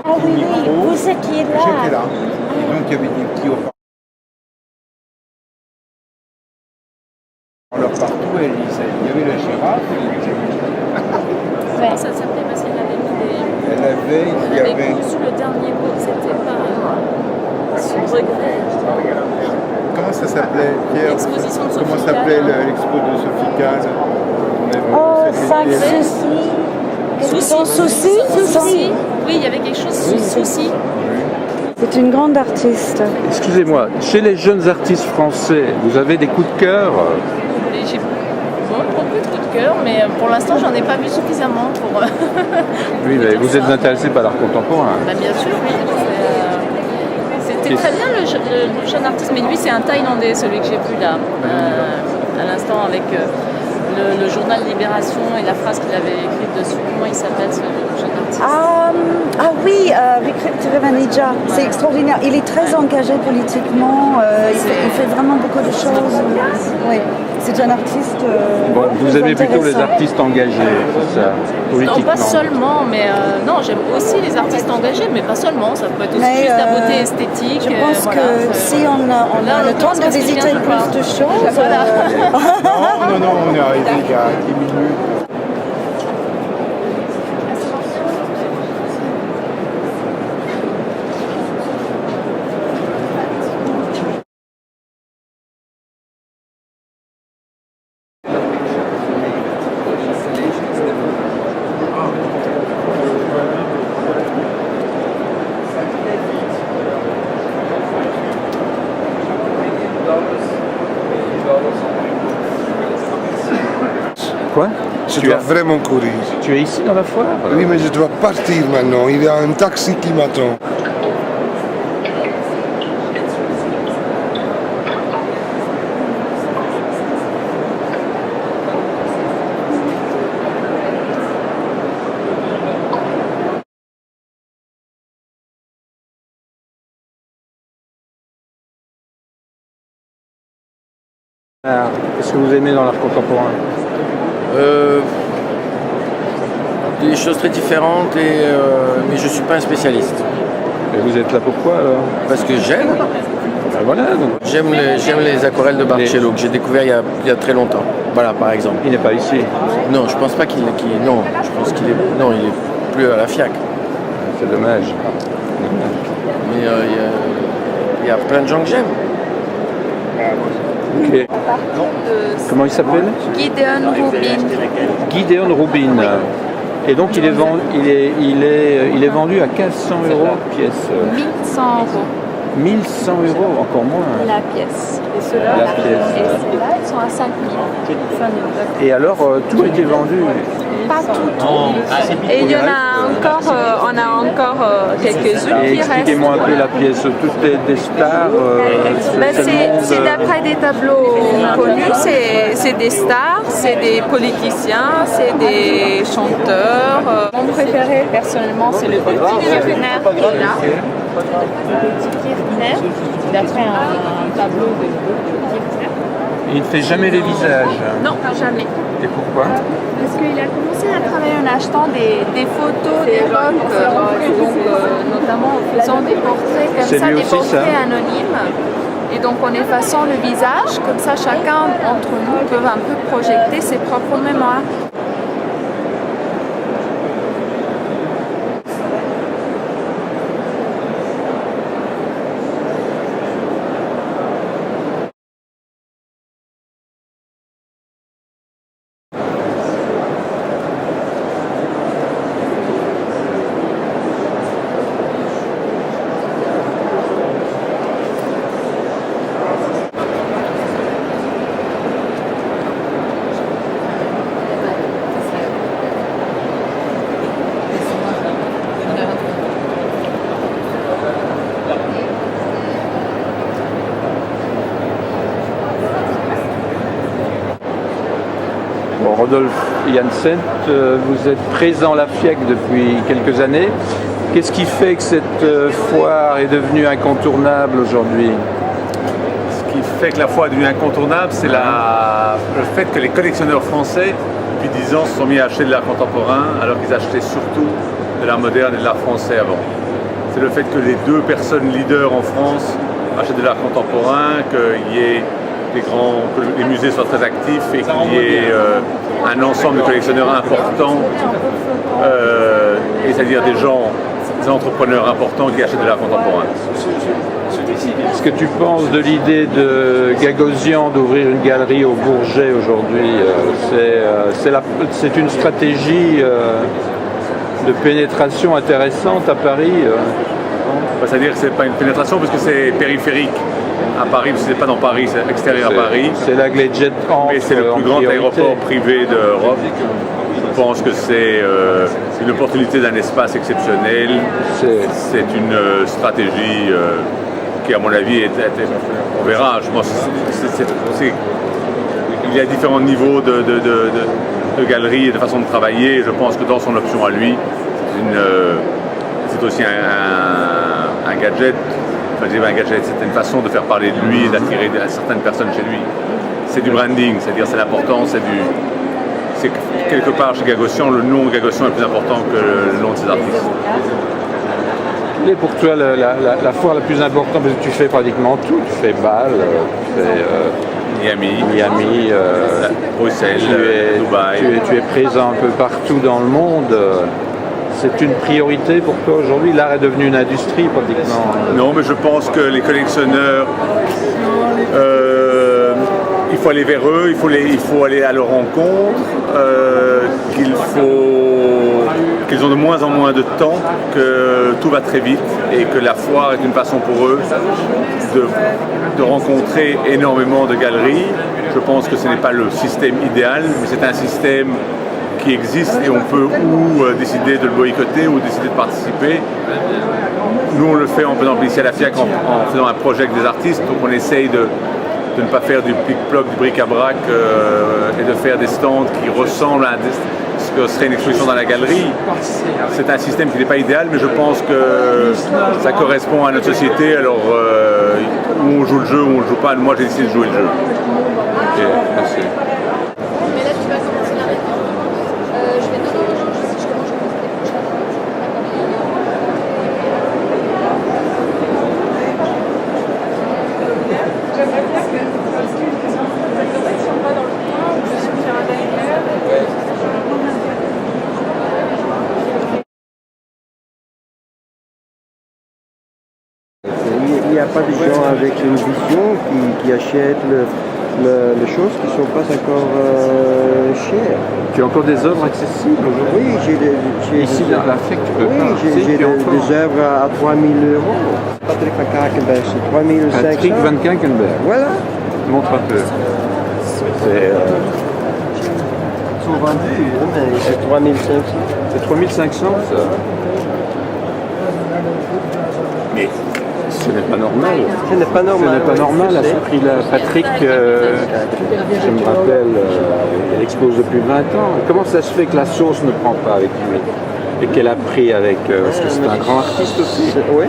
Ah oui, oui, vous étiez là. J'étais là. Et donc il y avait des petits haut-parleurs partout et il y avait la girafe. Ouais. Ça s'appelait parce qu'elle avait mis des... Elle avait, il y Elle avait avait. conçu le dernier mot, c'était pas son regret. Comment ça s'appelait, Pierre? L'exposition de Sophie Comment Kahn. s'appelait l'expo de Sophie Kahn? Oh, C'était 5 des- soucis. Souci. Oui, il y avait quelque chose sous souci. C'est une grande artiste. Excusez-moi, chez les jeunes artistes français, vous avez des coups de cœur? Et j'ai beaucoup de coups de cœur, mais pour l'instant, j'en ai pas vu suffisamment pour. Oui, mais vous êtes intéressé par l'art contemporain. Bah, bien sûr, oui. C'était très bien le jeune artiste, mais lui, c'est un Thaïlandais, celui que j'ai vu là, à l'instant, avec le journal Libération et la phrase qu'il avait écrite dessus. Comment il s'appelle ce jeune artiste? Ah oui, Vikram Tiruvanija, c'est extraordinaire. Il est très engagé politiquement, il fait vraiment beaucoup de choses. Oui, c'est un artiste. Bon, vous très avez plutôt les intéressant. artistes engagés, c'est ça, Non, politiquement. pas seulement, mais non, j'aime aussi les artistes engagés, mais pas seulement. Ça peut être aussi Mais, juste la beauté esthétique. Je pense voilà. que si on a le temps de visiter plus de choses, Voilà. Non, on est arrivé il y a 10 minutes. Quoi? Je Tu dois as- vraiment courir. Tu es ici dans la foire? Oui, mais je dois partir maintenant. Il y a un taxi qui m'attend. Ah, qu'est-ce que vous aimez dans l'art contemporain? Des choses très différentes, mais je ne suis pas un spécialiste. Et vous êtes là pourquoi alors? Parce que j'aime. Ben voilà, donc J'aime les aquarelles de Barcello que j'ai découvert il y a très longtemps. Voilà, par exemple. il n'est pas ici. Non, je pense pas non, je pense qu'il est. Non, il est plus à la FIAC. C'est dommage. Mais il y a plein de gens que j'aime. Ok. Comment il s'appelle? Gideon Rubin. Gideon Rubin. Et donc il est vendu à 1500 € pièce. 1100 euros 1100 €, encore moins. la pièce. Et ceux-là, La pièce. ceux-là, ils sont à 5000. Et alors, tout a été vendu. Pas tout. Et il y en a encore, on a encore quelques-unes Et qui restent. expliquez-moi un peu la pièce. Toutes des stars. Ben, c'est le monde, c'est d'après des tableaux connus, c'est des stars, c'est des politiciens, c'est des chanteurs. Mon préféré personnellement c'est le petit Kirchner qui est là. Le petit Kirchner, d'après un tableau de Kirchner. Il ne fait jamais les visages. Non, jamais. Et pourquoi? Parce qu'il a commencé à travailler en achetant des photos d'époque, donc notamment en faisant des portraits comme C'est ça, lui des aussi, portraits ça anonymes. Et donc en effaçant le visage, comme ça chacun d'entre nous peut un peu projeter ses propres mémoires. Rodolphe Janssen, vous êtes présent à la FIAC depuis quelques années. Qu'est-ce qui fait que cette foire est devenue incontournable aujourd'hui? Ce qui fait que la foire est devenue incontournable, c'est le fait que les collectionneurs français, depuis 10 ans, se sont mis à acheter de l'art contemporain, alors qu'ils achetaient surtout de l'art moderne et de l'art français avant. C'est le fait que les deux personnes leaders en France achètent de l'art contemporain, qu'il y ait que les musées soient très actifs et qu'il y ait un ensemble de collectionneurs importants, et c'est-à-dire des entrepreneurs importants qui achètent de l'art contemporain. Est-ce que tu penses de l'idée de Gagosian d'ouvrir une galerie au Bourget aujourd'hui? C'est une stratégie de pénétration intéressante à Paris? C'est-à-dire que ce n'est pas une pénétration parce que c'est périphérique à Paris, parce que ce n'est pas dans Paris, c'est extérieur à Paris. C'est là que les jets entrent. Mais c'est le plus grand aéroport privé d'Europe. Je pense que c'est une opportunité d'un espace exceptionnel. C'est une stratégie qui, à mon avis, on verra. Je pense il y a différents niveaux de galeries et de façon de travailler. Je pense que dans son option à lui, c'est aussi un gadget. Un gadget, c'est une façon de faire parler de lui et d'attirer certaines personnes chez lui. C'est du branding, c'est-à-dire c'est l'important, c'est quelque part chez Gagosian, le nom de Gagosian est plus important que le nom de ses artistes. Quelle est pour toi la foire la plus importante? Parce que tu fais pratiquement tout, tu fais Bâle, tu fais Miami, Bruxelles, Dubaï. Tu es présent un peu partout dans le monde. C'est une priorité pour toi aujourd'hui? L'art est devenu une industrie pratiquement. Non, mais je pense que les collectionneurs, il faut aller vers eux, il faut aller à leur rencontre, qu'ils ont de moins en moins de temps, que tout va très vite et que la foire est une façon pour eux de rencontrer énormément de galeries. Je pense que ce n'est pas le système idéal, mais c'est un système qui existe et on peut ou décider de le boycotter ou décider de participer. Nous on le fait en faisant ici à la FIAC en faisant un projet avec des artistes, donc on essaye de ne pas faire du pic-ploc, du bric-à-brac et de faire des stands qui ressemblent à ce que serait une exposition dans la galerie. C'est un système qui n'est pas idéal, mais je pense que ça correspond à notre société. Alors où on joue le jeu, où on ne joue pas, moi j'ai décidé de jouer le jeu. Ok, merci. Il n'y a pas de gens avec une vision qui achètent les choses qui ne sont pas encore chères. Tu as encore des œuvres accessibles aujourd'hui? Oui, ici dans la FIAC, tu peux pas. J'ai des œuvres à 3 000 €. Patrick Van Kakenberg, c'est 3 500. Patrick Van Kakenberg. Voilà. Montre un peu. Ils sont vendus, mais c'est 3 500. C'est 3 500 ça. Mais ce n'est pas normal. Ce n'est pas normal. Ce n'est pas normal à ce prix-là. Patrick, je me rappelle, il expose depuis 20 ans. Comment ça se fait que la sauce ne prend pas avec lui? Et qu'elle a pris avec... parce que c'est un grand artiste aussi. Oui,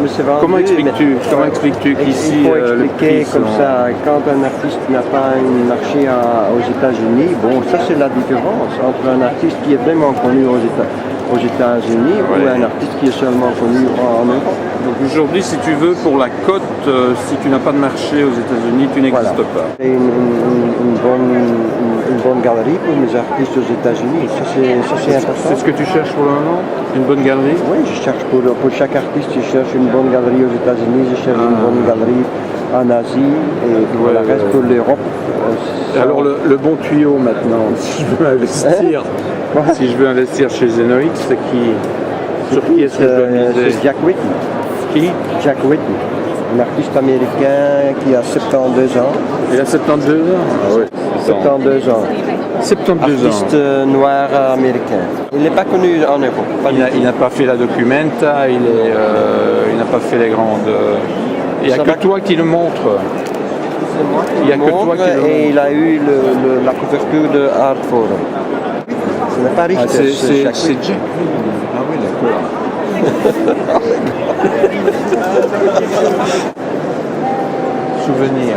mais c'est vendu. Comment expliques-tu qu'ici il faut le expliquer prix comme ça, quand un artiste n'a pas un marché aux États-Unis, bon, ça c'est la différence entre un artiste qui est vraiment connu aux États-Unis ou un artiste qui est seulement connu en Europe. Donc aujourd'hui, si tu veux, pour la cote, si tu n'as pas de marché aux États-Unis, tu n'existes pas. Et une bonne galerie pour mes artistes aux États-Unis, ça c'est important. C'est ce que tu cherches pour le moment? Une bonne galerie? Oui, je cherche pour chaque artiste, je cherche une bonne galerie aux États-Unis, je cherche une bonne galerie en Asie et pour le reste pour l'Europe. Alors le bon tuyau maintenant, si je veux investir, si je veux investir chez Zenoix, c'est qui? Sur qui est-ce que je dois miser? C'est Jack Whitney. Qui? Jack Whitney, un artiste américain qui a 72 ans. Il a 72 ans? Ah oui. 72 ans. 72 artiste noir américain. Il n'est pas connu en Europe. Il n'a pas fait la documenta, il n'a pas fait les grandes... Il n'y a que toi qui le montre. C'est moi Il y a que toi montre, qui le et il a eu la couverture de Art Forum. Ce n'est pas Richter, c'est Jacques. Jack. Ah oui, d'accord. Souvenir.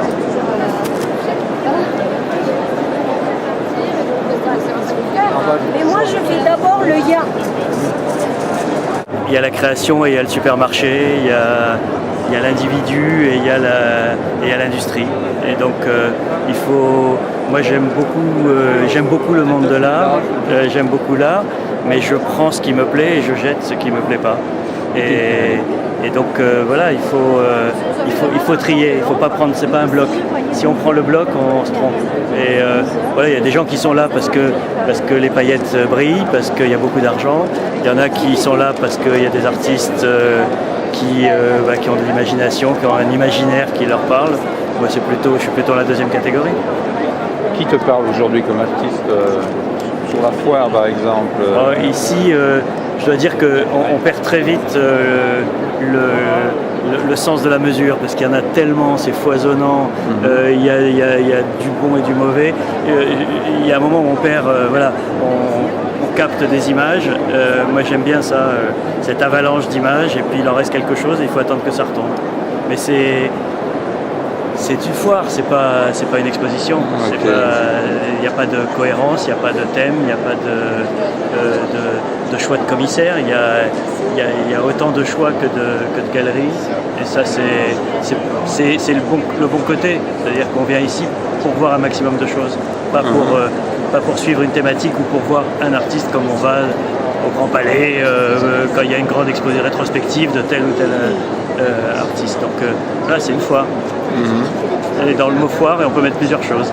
Mais moi, je fais d'abord le ya. Il y a la création et il y a le supermarché, il y a l'individu et il y a l'industrie. Et donc moi j'aime beaucoup le monde de l'art, j'aime beaucoup l'art, mais je prends ce qui me plaît et je jette ce qui me plaît pas. Et donc voilà, il faut trier, il faut pas prendre, c'est pas un bloc. Si on prend le bloc, on se trompe. Et voilà, il y a des gens qui sont là parce que les paillettes brillent, parce qu'il y a beaucoup d'argent. Il y en a qui sont là parce qu'il y a des artistes qui ont de l'imagination, qui ont un imaginaire qui leur parle. Moi, je suis plutôt dans la deuxième catégorie. Qui te parle aujourd'hui comme artiste sur la foire, par exemple? Ici, je dois dire qu'on perd très vite le sens de la mesure, parce qu'il y en a tellement, c'est foisonnant, il y a du bon et du mauvais. Il y a un moment où on perd, on capte des images. Moi j'aime bien ça, cette avalanche d'images, et puis il en reste quelque chose et il faut attendre que ça retombe. Mais c'est une foire, c'est pas une exposition. Okay. Il n'y a pas de cohérence, il n'y a pas de thème, il n'y a pas de choix de commissaire. Il y a autant de choix que de galeries. Et ça, c'est le bon côté. C'est-à-dire qu'on vient ici pour voir un maximum de choses, pas pour suivre une thématique ou pour voir un artiste comme on va au Grand Palais quand il y a une grande exposition rétrospective de tel ou tel artiste. Donc là, c'est une foire. Elle est dans le mot foire et on peut mettre plusieurs choses.